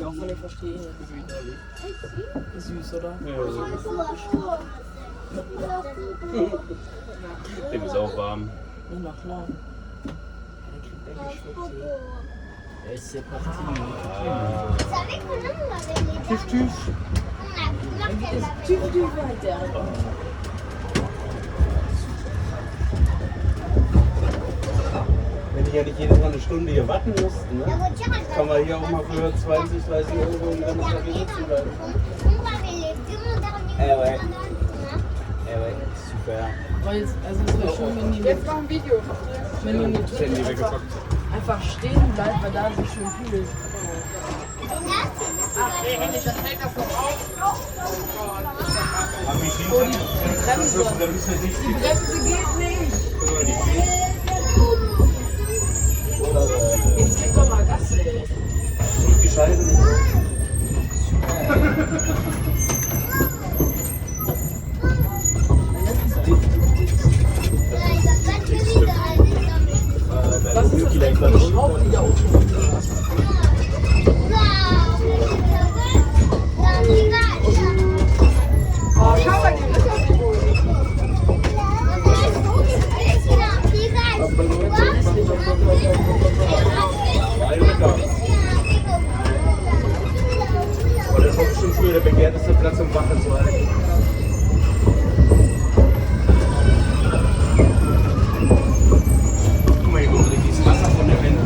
ich auch nicht verstehen. Ist süß, oder? Dem ist auch warm. Ja, na klar. Et c'est parti. Tschüss, tschüss. Tschüss, tschüss, weiter. Wenn ich ja nicht jedes Mal eine Stunde hier warten musste, ne? Kann man hier auch mal für 20, 30 Euro im ganzen Tag hier sitzen bleiben. Ouais. Super. Also es wäre schön, wenn die Jetzt noch ein Video. wenn die nicht Das Handy weggepackt. einfach stehen bleibt, weil da so schön kühl ist. Ach, ey, Henny, das fällt das doch auf. Hab ich Oh, die Bremse. Die Bremse geht nicht. Jetzt gib doch mal Gas, ey. Die Scheibe nicht. Was ist das denn für eine Schraube, die da unten ist? Oh, schau mal, die Ritterfigur. Aber das war bestimmt früher der begehrteste Platz, um Wache zu halten. Guck mal, hier kommt dieses Wasser von der Wände.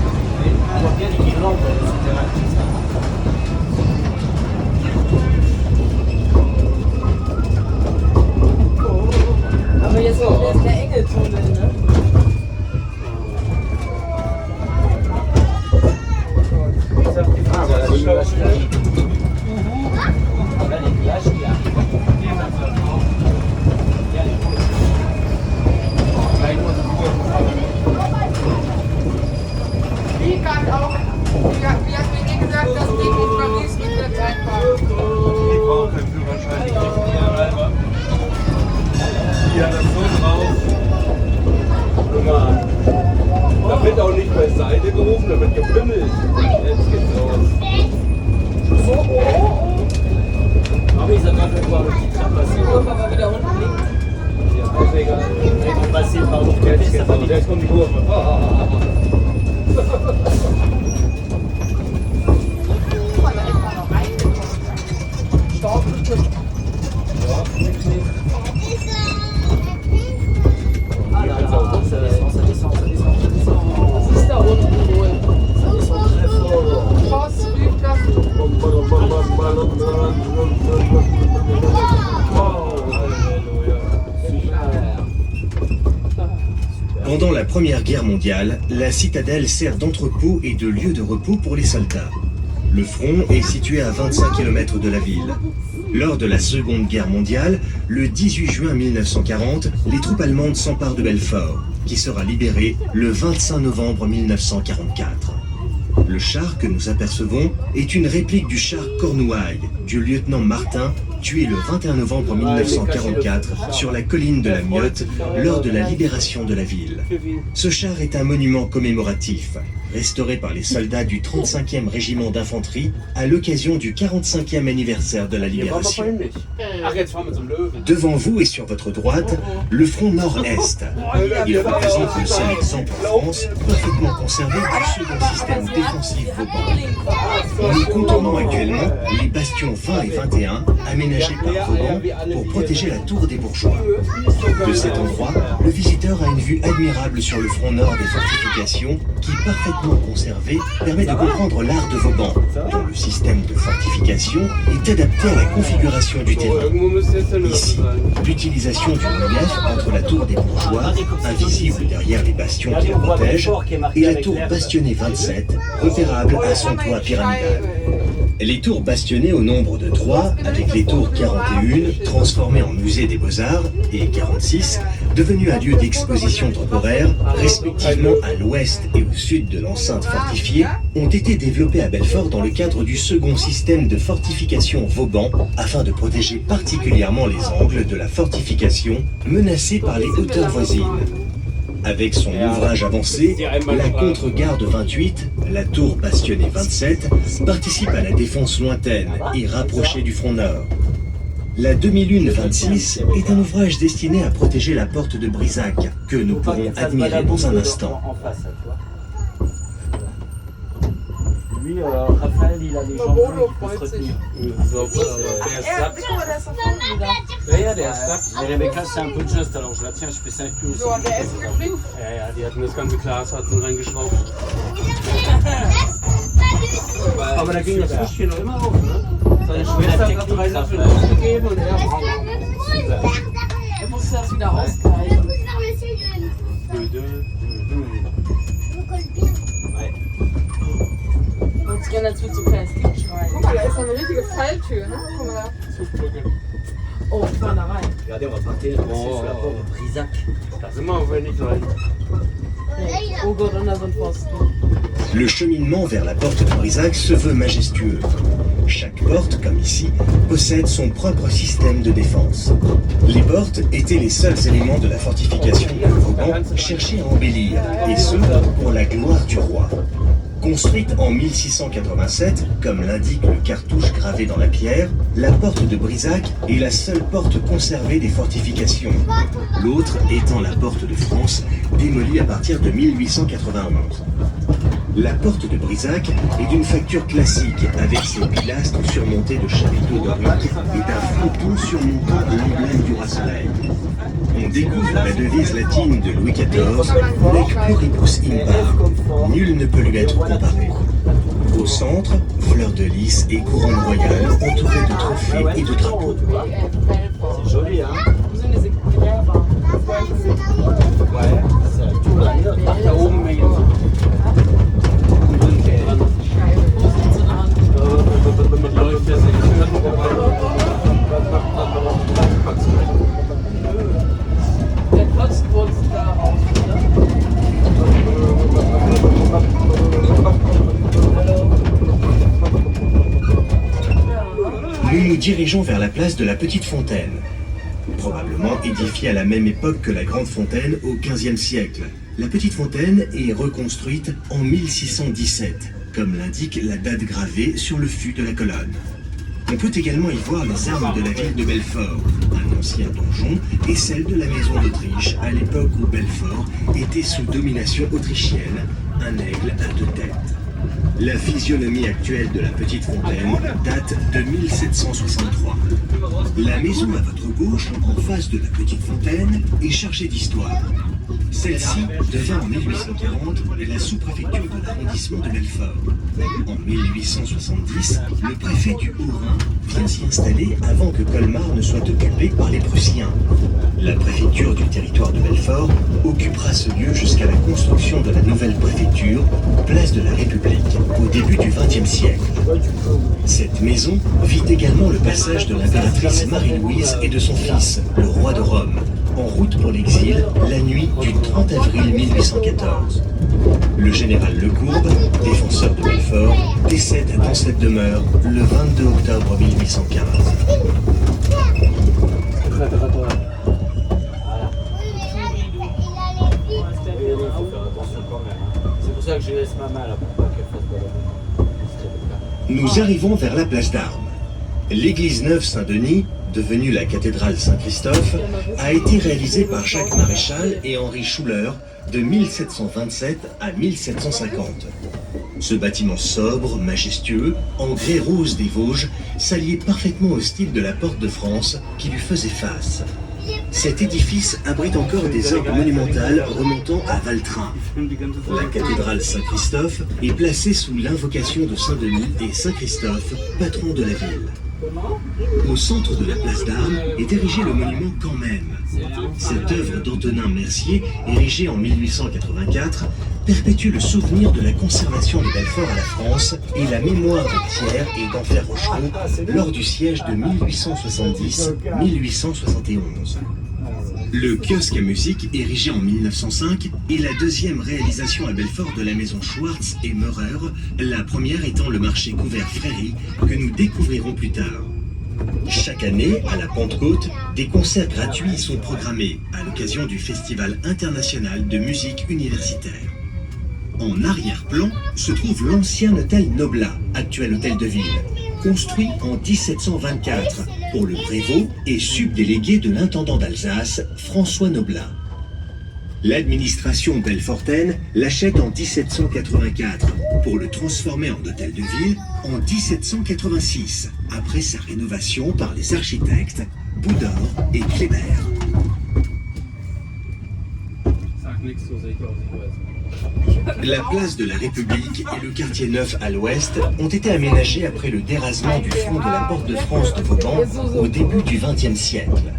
Aber jetzt kommt jetzt der Engeltunnel, ne? Wie gesagt, die Frage, das ist schon Wie kann auch, wie hat mir nie gesagt, das Ding in Paris mit der Zeit war. Ich brauche keinen Führerschein, ich krieg nie aber die hat das so drauf. Guck mal, da wird auch nicht beiseite gerufen, da wird gebimmelt. Jetzt geht's los. Aber ich sag mal, wir brauchen die Trappe. Kurve aber wieder unten links. Ja, ist egal. Was hier brauchen wir? Jetzt geht's los, jetzt kommt die Kurve. Ah, là, là, ça descend, ça descend, ça descend, ça descend. Was ist da unten wohl? Ça descend très fort. Post übt das. Pendant la Première Guerre mondiale, la citadelle sert d'entrepôt et de lieu de repos pour les soldats. Le front est situé à 25 km de la ville. Lors de la Seconde Guerre mondiale, le 18 juin 1940, les troupes allemandes s'emparent de Belfort, qui sera libéré le 25 novembre 1944. Le char que nous apercevons est une réplique du char Cornouailles du lieutenant Martin, tué le 21 novembre 1944 sur la colline de la Miotte lors de la libération de la ville. Ce char est un monument commémoratif, restauré par les soldats du 35e régiment d'infanterie à l'occasion du 45e anniversaire de la Hier waren wir libération. vorhin nicht. Ach, jetzt fahren wir zum Löwen. Devant vous et sur votre droite, le front nord-est. Il représente le seul exemple en France parfaitement conservé du second système défensif Vauban. Nous contournons actuellement les bastions 20 et 21 aménagés par Vauban pour protéger la tour des bourgeois. De cet endroit, le visiteur a une vue admirable sur le front nord des fortifications qui, parfaitement conservé, permet de comprendre l'art de Vauban, dont le système de fortification est adapté à la configuration du So, terrain. irgendwo müsste jetzt der Löwe Ici, sein. l'utilisation du relief entre la tour des bourgeois, invisible derrière les bastions qui la protègent, et la tour bastonnée 27, repérable à son toit pyramidal. Les tours bastionnées au nombre de 3, avec les tours 41, transformées en musée des Beaux-Arts, et 46, devenues un lieu d'exposition temporaire, respectivement à l'ouest et au sud de l'enceinte fortifiée, ont été développées à Belfort dans le cadre du second système de fortification Vauban, afin de protéger particulièrement les angles de la fortification menacés par les hauteurs voisines. Avec son ouvrage avancé, la contre-garde 28, la tour bastonnée 27, participe à la défense lointaine et rapprochée du front nord. La demi-lune 26 est un ouvrage destiné à protéger la porte de Brisac, que nous pourrons admirer dans un instant. En face, tu vois. Lui, Raphaël, il a les jambes longues, il peut se retenir. Guck mal, da ist doch vorne wieder. Ja, der ist satt. Et Rebecca, c'est un peu just, alors je la tiens, je fais 5 coups aussi. So, der ist gekriegt. Ja, die hatten das ganze Glas reingeschraubt. Aber da ging das Fischchen noch immer auf, ne? Seine Schwester hat 3 Löffel ausgegeben und er braucht. Er musste das wieder ausgleichen. Und es gerne dazu zu kleines Kind schreien. Guck mal, da ist so eine richtige Falltür, ne? Guck mal da. Oh, ich fahr da rein. Regardez, on va partir sur la porte de Brisac. Da sind wir aber nicht rein. Oh Gott, unter so ein Pfosten. Le cheminement vers la porte de Brisac se veut majestueux. Chaque porte, comme ici, possède son propre système de défense. Les portes étaient les seuls éléments de la fortification que Vauban cherchait à embellir, et ce, pour la gloire du roi. Construite en 1687, comme l'indique le cartouche gravé dans la pierre, la porte de Brisac est la seule porte conservée des fortifications, l'autre étant la porte de France, démolie à partir de 1891. La porte de Brisac est d'une facture classique, avec ses pilastres surmontés de chapiteaux doriques et d'un fronton surmontant l'emblème du roi Soleil. On découvre la devise latine de Louis XIV, Nec pluribus impar. Nul ne peut lui être comparé. Au centre, fleurs de lys et couronne royale entourées de trophées et de drapeaux. C'est joli, hein? Wo sind diese Gräber? Ouais, c'est tout là. Da oben wegen. Wo sind sie dran? Mit läuft der Der kotzt kurz da raus, ne? Nous nous dirigeons vers la place de la Petite Fontaine, probablement édifiée à la même époque que la Grande Fontaine au XVe siècle. La Petite Fontaine est reconstruite en 1617, comme l'indique la date gravée sur le fût de la colonne. On peut également y voir les armes de la ville de Belfort, un ancien donjon, et celle de la maison d'Autriche, à l'époque où Belfort était sous domination autrichienne, un aigle à 2 têtes. La physionomie actuelle de la Petite Fontaine date de 1763. La maison à votre gauche, en face de la Petite Fontaine, est chargée d'histoire. Celle-ci devint en 1840 la sous-préfecture de l'arrondissement de Belfort. En 1870, le préfet du Haut-Rhin vient s'y installer avant que Colmar ne soit occupé par les Prussiens. La préfecture du territoire de Belfort occupera ce lieu jusqu'à la construction de la nouvelle préfecture, place de la République, au début du XXe siècle. Cette maison vit également le passage de l'impératrice Marie-Louise et de son fils, le roi de Rome, en route pour l'exil la nuit du 30 avril 1814. Le général Lecourbe, défenseur de Belfort, décède dans cette demeure le 22 octobre 1815. C'est pour ça que je laisse ma main là pour pas qu'elle fasse pas la main. Nous arrivons vers la place d'Armes. L'église neuve Saint-Denis, devenue la cathédrale Saint-Christophe, a été réalisée par Jacques Maréchal et Henri Schuller de 1727 à 1750. Ce bâtiment sobre, majestueux, en grès rose des Vosges, s'alliait parfaitement au style de la Porte de France qui lui faisait face. Cet édifice abrite encore des œuvres monumentales remontant à Valtrin. La cathédrale Saint-Christophe est placée sous l'invocation de Saint-Denis et Saint-Christophe, patron de la ville. Au centre de la place d'Armes est érigé le monument Quand même. Cette œuvre d'Antonin Mercier, érigée en 1884, perpétue le souvenir de la conservation de Belfort à la France et la mémoire de Thiers et d'Enfer Rochereau lors du siège de 1870-1871. Le kiosque à musique, érigé en 1905, est la deuxième réalisation à Belfort de la maison Schwartz et Meurer, la première étant le marché couvert Fréry, que nous découvrirons plus tard. Chaque année, à la Pentecôte, des concerts gratuits y sont programmés à l'occasion du Festival international de musique universitaire. En arrière-plan se trouve l'ancien hôtel Noblat, actuel hôtel de ville, construit en 1724 pour le prévôt et subdélégué de l'intendant d'Alsace, François Noblat. L'administration belfortaine l'achète en 1784 pour le transformer en hôtel de ville en 1786, après sa rénovation par les architectes Boudor et Kléber. Sag nichts so sicher, ich weiß. La place de la République et le quartier neuf à l'ouest ont été aménagés après le dérasement du front de la Porte de France de Vauban au début du XXe siècle.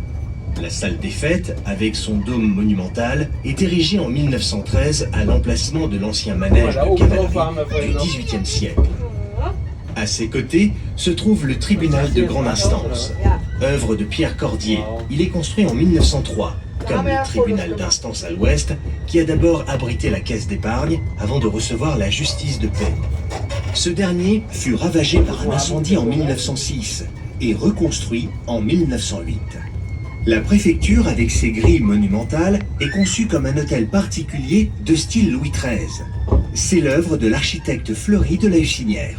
La salle des fêtes, avec son dôme monumental, est érigée en 1913 à l'emplacement de l'ancien manège de cavalerie du XVIIIe siècle. À ses côtés se trouve le tribunal de grande instance. Œuvre de Pierre Cordier, il est construit en 1903, comme le tribunal d'instance à l'ouest, qui a d'abord abrité la caisse d'épargne avant de recevoir la justice de paix. Ce dernier fut ravagé par un incendie en 1906 et reconstruit en 1908. La préfecture, avec ses grilles monumentales, est conçue comme un hôtel particulier de style Louis XIII. C'est l'œuvre de l'architecte Fleury de la Hussinière.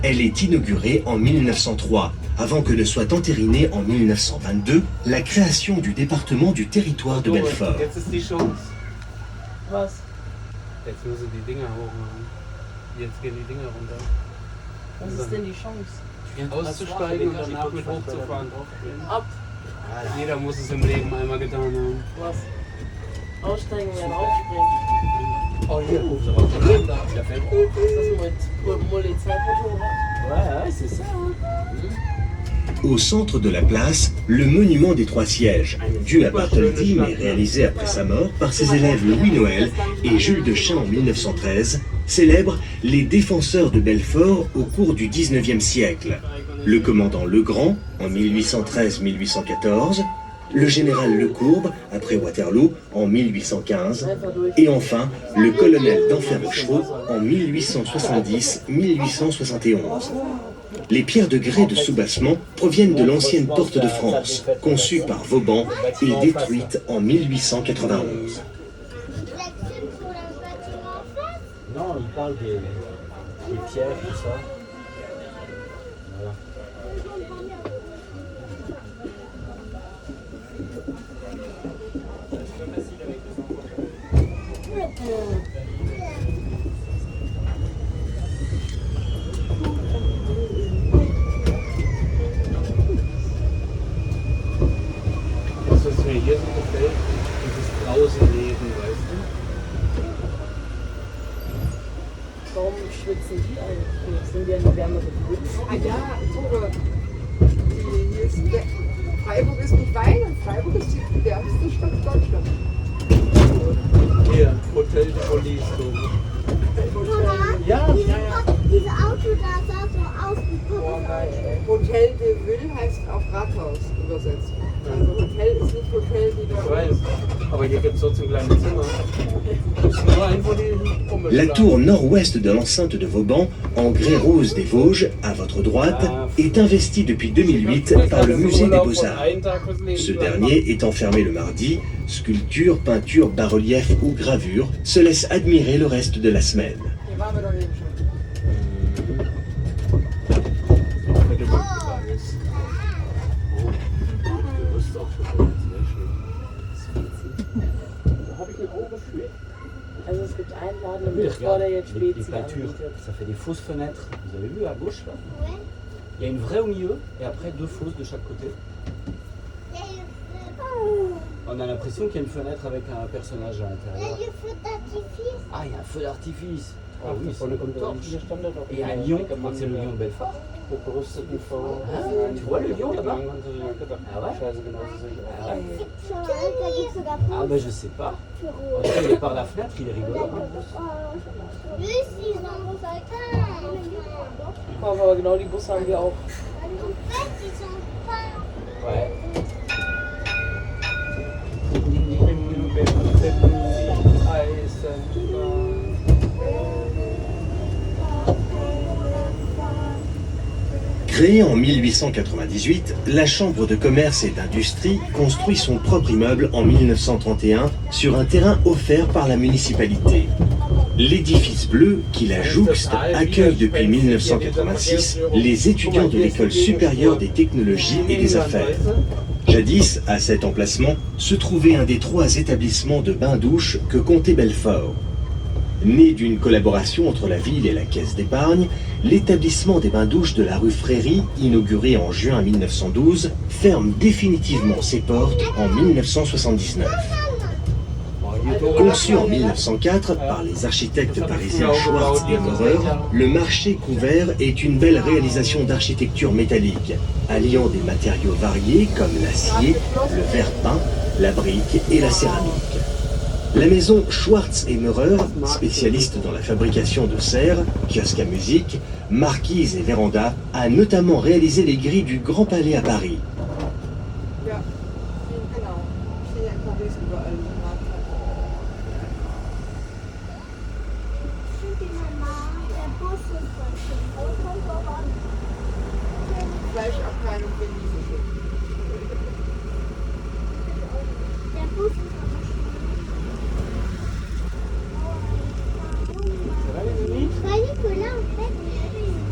Elle est inaugurée en 1903, avant que ne soit entérinée en 1922 la création du département du territoire de Belfort. Jetzt ist die Chance. Was? Jetzt müssen die Dinger hochmachen. Jetzt gehen die Dinger runter. Was ist denn die Chance? Auszusteigen und danach mit hochzufahren. Ab. Jeder muss es im Leben einmal getan haben. Was? Aussteigen und dann aufspringen. Oh, hier. Da fällt. Ist das mit Polizeimotorrad? Ouais, c'est ça. Au centre de la place, le monument des trois sièges, dû à Bartholdi mais réalisé après sa mort par ses élèves Louis Noël et Jules Dechain en 1913, célèbre les défenseurs de Belfort au cours du XIXe siècle. Le commandant Legrand en 1813-1814, le général Lecourbe après Waterloo en 1815 et enfin le colonel d'Enfer-Rochereau en 1870-1871. Les pierres de grès de soubassement proviennent de l'ancienne porte de France, conçue par Vauban et détruite en 1891. Non, il parle des pierres, tout ça. Voilà. Was mir hier so gefällt, dieses Draußenleben, weißt du? Warum schwitzen die eigentlich? Sind die ja noch wärmer gewöhnt? Ah ja, Tore. Hier ist Freiburg ist nicht Wein und Freiburg ist die wärmste Stadt Deutschlands. Hier, Hotel de Police. So. Ja, Dieses Auto da sah so aus wie Boah, geil, ey. Hotel de Ville heißt auch Rathaus übersetzt. Also Hotel ist nicht Hotel wie Ich der. weiß, aber hier gibt es trotzdem kleine Zimmer. Ist nur ein von den La tour nord-ouest de l'enceinte de Vauban, en grès rose des Vosges, à votre droite, est investie depuis 2008 par le musée des Beaux-Arts. Ce dernier étant fermé le mardi, sculptures, peintures, bas-reliefs ou gravures se laissent admirer le reste de la semaine. Hier waren wir doch eben schon. Also es gibt einen Laden im Bevor der jetzt les Spezi peintures, anbietet. ça fait des fausses fenêtres. Vous avez vu à gauche là? Il y a une vraie au milieu et après deux fausses de chaque côté. On a l'impression qu'il y a une fenêtre avec un personnage à l'intérieur. Ah, il y a un feu d'artifice. Ah oui, c'est une torche. Et un lion, je crois que c'est le lion de Belfort. Ah, tu vois le lion là-bas? Ah ouais? Ah ouais? Ah bah je sais pas. En tout cas, il est par la fenêtre, il est rigolo. Aber genau die Busse haben wir auch. Ouais. Créée en 1898, la Chambre de commerce et d'industrie construit son propre immeuble en 1931 sur un terrain offert par la municipalité. L'édifice bleu, qui la jouxte, accueille depuis 1986 les étudiants de l'École supérieure des technologies et des affaires. Jadis, à cet emplacement, se trouvait un des 3 établissements de bains-douches que comptait Belfort. Né d'une collaboration entre la ville et la caisse d'épargne, l'établissement des bains-douches de la rue Fréry, inauguré en juin 1912, ferme définitivement ses portes en 1979. Conçu en 1904 par les architectes parisiens Schwartz et Meurer, le marché couvert est une belle réalisation d'architecture métallique, alliant des matériaux variés comme l'acier, le verre peint, la brique et la céramique. La maison Schwartz et Meurer, spécialiste dans la fabrication de serres, kiosques à musique, marquises et vérandas, a notamment réalisé les grilles du Grand Palais à Paris. Ja, genau. Ich sehe in Paris überall. Fleischabteilung für Wiesel. Der Bus ist Pas Nicolas, en fait, il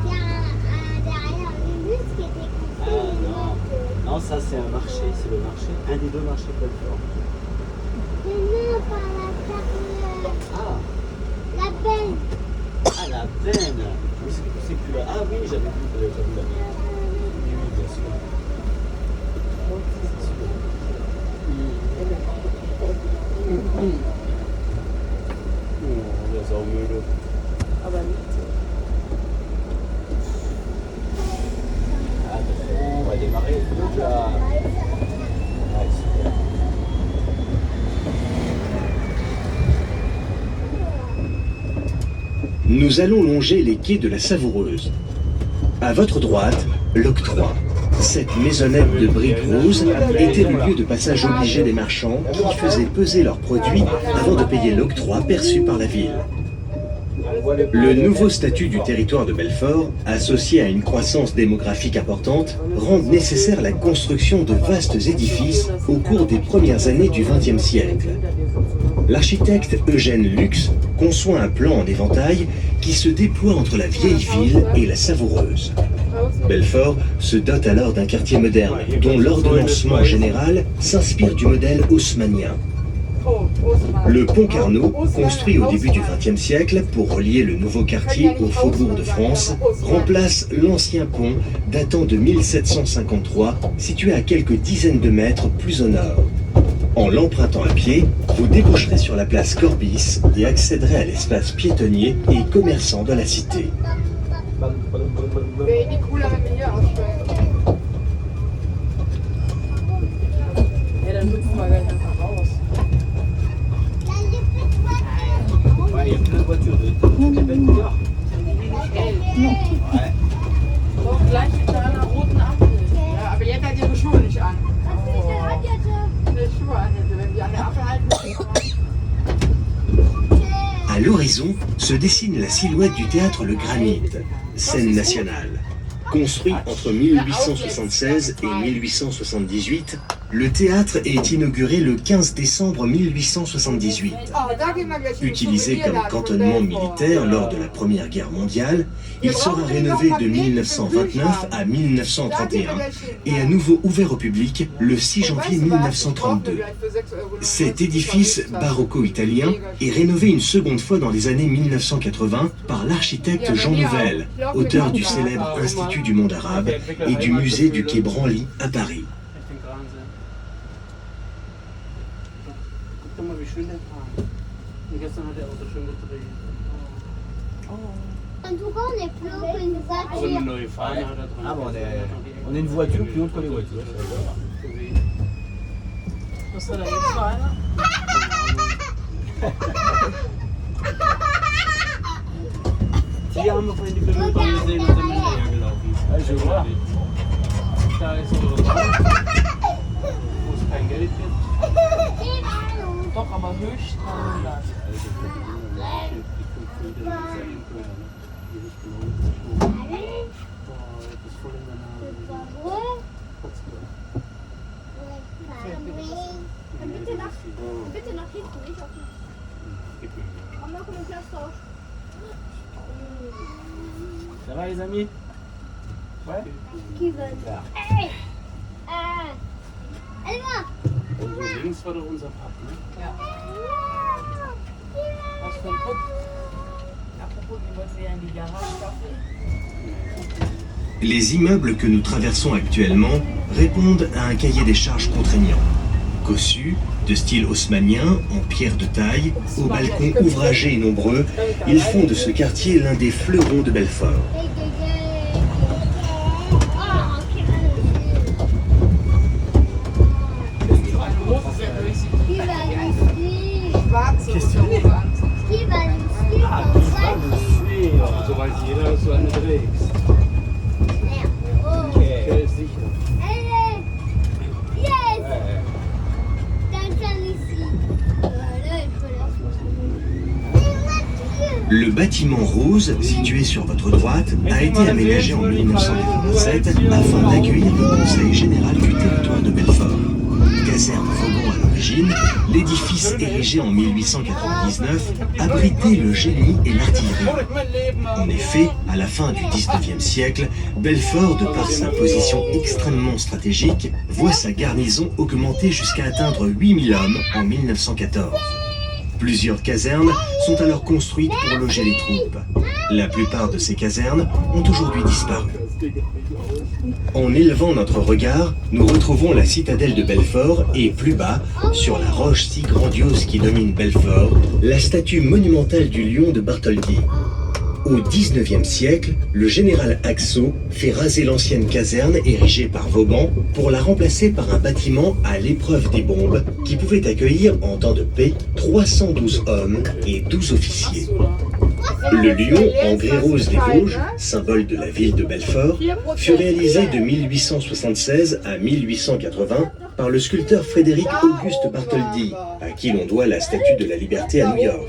y a derrière le bus qui était construit. Non, ça c'est un marché, c'est le marché, un des 2 marchés de Belfort. Mais non, pas la carrière. Ah, La benne. ah la veine. Oui, c'est plus là. Ah oui, j'avais vu la veine. Oui, oui, bien sûr. C'est sûr. Oh, das ist auch müde. Aber nicht so. Ah, on va démarrer. Donc là. Ouais, super. Nous allons longer les quais de la Savoureuse. À votre droite, l'Octroi. Cette maisonnette de briques roses était le lieu de passage obligé des marchands qui faisaient peser leurs produits avant de payer l'octroi perçu par la ville. Le nouveau statut du territoire de Belfort, associé à une croissance démographique importante, rend nécessaire la construction de vastes édifices au cours des premières années du XXe siècle. L'architecte Eugène Lux conçoit un plan en éventail qui se déploie entre la vieille ville et la Savoureuse. Belfort se dote alors d'un quartier moderne, dont l'ordonnancement général s'inspire du modèle haussmannien. Le pont Carnot, construit au début du XXe siècle pour relier le nouveau quartier au faubourg de France, remplace l'ancien pont datant de 1753, situé à quelques dizaines de mètres plus au nord. En l'empruntant à pied, vous déboucherez sur la place Corbis et accéderez à l'espace piétonnier et commerçant de la cité. Wenig cooler, wenn wir hier aussteigen. Ja, dann hüpfen wir gleich einfach raus. Ouais, il y a plein de voitures de belles couleurs. Ouais. Doch, gleich hinter einer roten Ampel. Ja, aber jetzt hat ihre Schuhe nicht an. Was will ich denn angezogen? Die Schuhe an hätte, wenn die an der Ampel halten. À l'horizon se dessine la silhouette du théâtre Le Granit, scène nationale. Construit entre 1876 et 1878, le théâtre est inauguré le 15 décembre 1878. Utilisé comme cantonnement militaire lors de la Première Guerre mondiale, il sera rénové de 1929 à 1931 et à nouveau ouvert au public le 6 janvier 1932. Cet édifice baroco-italien est rénové une seconde fois dans les années 1980 par l'architecte Jean Nouvel, auteur du célèbre Institut du monde arabe et du musée du quai Branly à Paris. Guck doch mal, wie schön der war. Und gestern hat er auch so schön gedreht. En tout cas, on est plus haut qu'une Aber voiture. eine neue Fahne hat er dran. Ah bon, on est une voiture plus haute que les voitures. Was hat er jetzt für einer? Hier haben wir vorhin die Bimmelbahn gesehen und sind hinterher gelaufen. Also, voilà. Da ist unsere Bahn, wo es kein Geld gibt. Doch, aber höchst 300. Boah, das ist voll in der les amis? Ouais. Qui veut? Hey! Allez-moi! Links war doch unser Pub, ne? Was für ein Pup. Apropos, die wollten ja in die Garage dafür. Les immeubles que nous traversons actuellement répondent à un cahier des charges contraignant. Cossus, de style haussmannien, en pierre de taille, aux balcons ouvragés et nombreux, ils font de ce quartier l'un des fleurons de Belfort. Qui va nous suivre? Schwarze Qu'est-ce que und tu rosa. Qui va nous suivre? Ah, On du va vas nous suivre, so weiß jeder, dass du eine trägst. Merde. Oh. Okay, sicher. Allez! Yes! Quelqu'un ici. Voilà, il faut leur Le bâtiment rose, situé sur votre droite, a été aménagé en 1947 afin d'accueillir le Conseil général du territoire de Belfort. Caserne Vauban à l'origine, l'édifice érigé en 1899 abritait le génie et l'artillerie. En effet, à la fin du 19e siècle, Belfort, de par sa position extrêmement stratégique, voit sa garnison augmenter jusqu'à atteindre 8000 hommes en 1914. Plusieurs casernes sont alors construites pour loger les troupes. La plupart de ces casernes ont aujourd'hui disparu. En élevant notre regard, nous retrouvons la citadelle de Belfort et plus bas, sur la roche si grandiose qui domine Belfort, la statue monumentale du lion de Bartholdi. Au XIXe siècle, le général Haxo fait raser l'ancienne caserne érigée par Vauban pour la remplacer par un bâtiment à l'épreuve des bombes qui pouvait accueillir en temps de paix 312 hommes et 12 officiers. Le lion en grès rose des Vosges, symbole de la ville de Belfort, fut réalisé de 1876 à 1880 par le sculpteur Frédéric Auguste Bartholdi, à qui l'on doit la Statue de la Liberté à New York,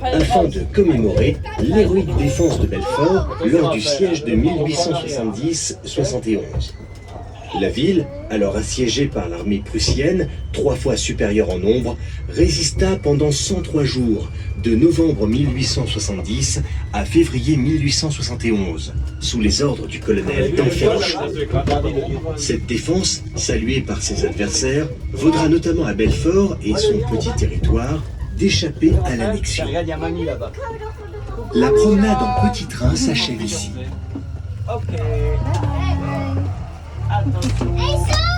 afin de commémorer l'héroïque défense de Belfort lors du siège de 1870-71. La ville, alors assiégée par l'armée prussienne, 3 fois supérieure en nombre, résista pendant 103 jours, de novembre 1870 à février 1871, sous les ordres du colonel Denfert-Rochefort. Cette défense, saluée par ses adversaires, vaudra notamment à Belfort et son petit territoire d'échapper à l'annexion. Regarde, il y a mamie là-bas. La promenade en petit train s'achève ici. Ok. Hey, Attention. saute!